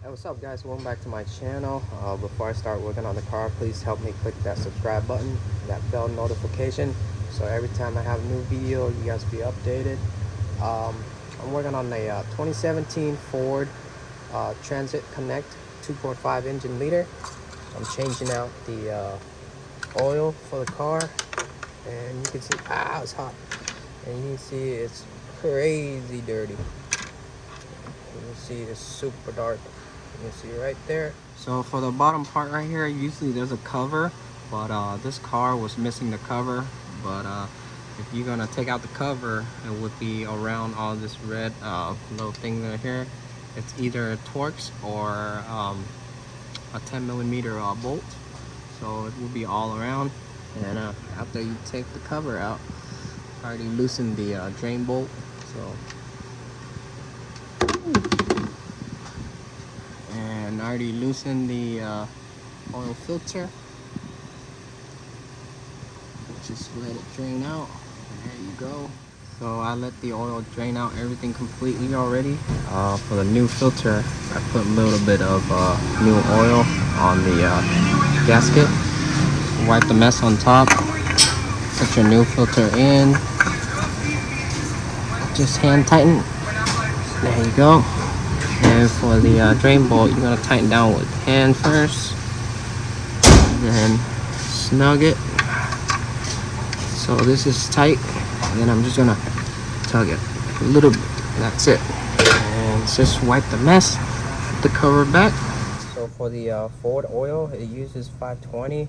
Hey, what's up guys, welcome back to my channel. Before I start working on the car, please help me click that subscribe button, that bell notification, so every time I have a new video you guys be updated. I'm working on the 2017 Ford Transit Connect 2.5 engine liter. I'm changing out the oil for the car, and you can see it's hot, and you can see it's crazy dirty. You can see it's super dark. You can see right there. So for the bottom part right here, usually there's a cover, but this car was missing the cover. But if you're gonna take out the cover, it would be around all this red little thing right here. It's either Torx or a 10mm bolt. So it will be all around. And after you take the cover out, I already loosened the drain bolt. So. And I already loosened the oil filter. Just let it drain out. There you go. So I let the oil drain out everything completely already. For the new filter, I put a little bit of new oil on the gasket. Wipe the mess on top. Put your new filter in. Just hand tighten. There you go. And for the drain bolt, you're gonna tighten down with hand first, and then snug it. So this is tight, and then I'm just gonna tug it a little bit. That's it. And just wipe the mess, put the cover back. So for the Ford oil, it uses 520,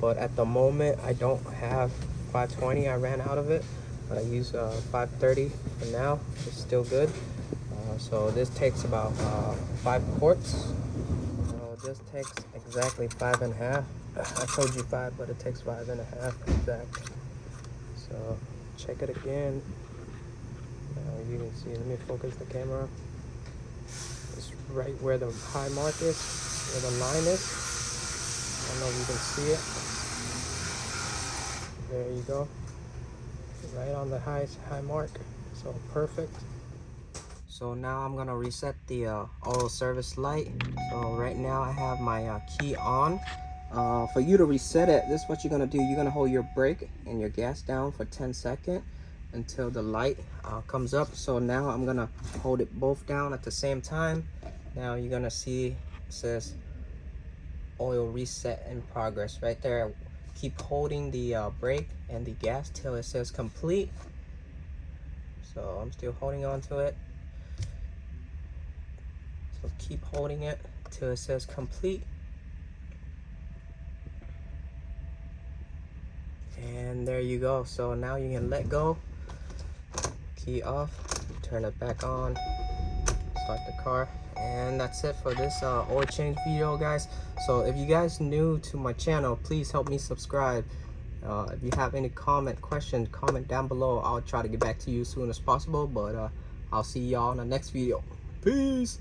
but at the moment I don't have 520. I ran out of it, but I use 530 for now. It's still good. So this takes about 5 quarts. So this takes exactly 5.5. I told you 5, but it takes 5.5 exactly. So check it again. Now you can see. Let me focus the camera. It's right where the high mark is, where the line is. I don't know if you can see it. There you go. Right on the high mark. So perfect. So now I'm gonna reset the auto service light. So right now I have my key on. For you to reset it, this is what you're gonna do. You're gonna hold your brake and your gas down for 10 seconds until the light comes up. So now I'm gonna hold it both down at the same time. Now you're gonna see it says oil reset in progress right there. Keep holding the brake and the gas till it says complete. So I'm still holding on to it. So keep holding it till it says complete. And there you go. So now you can let go, key off, turn it back on, start the car. And that's it for this oil change video, guys. So if you guys new to my channel, please help me subscribe. If you have any question, comment down below. I'll try to get back to you as soon as possible, but I'll see y'all in the next video. Peace.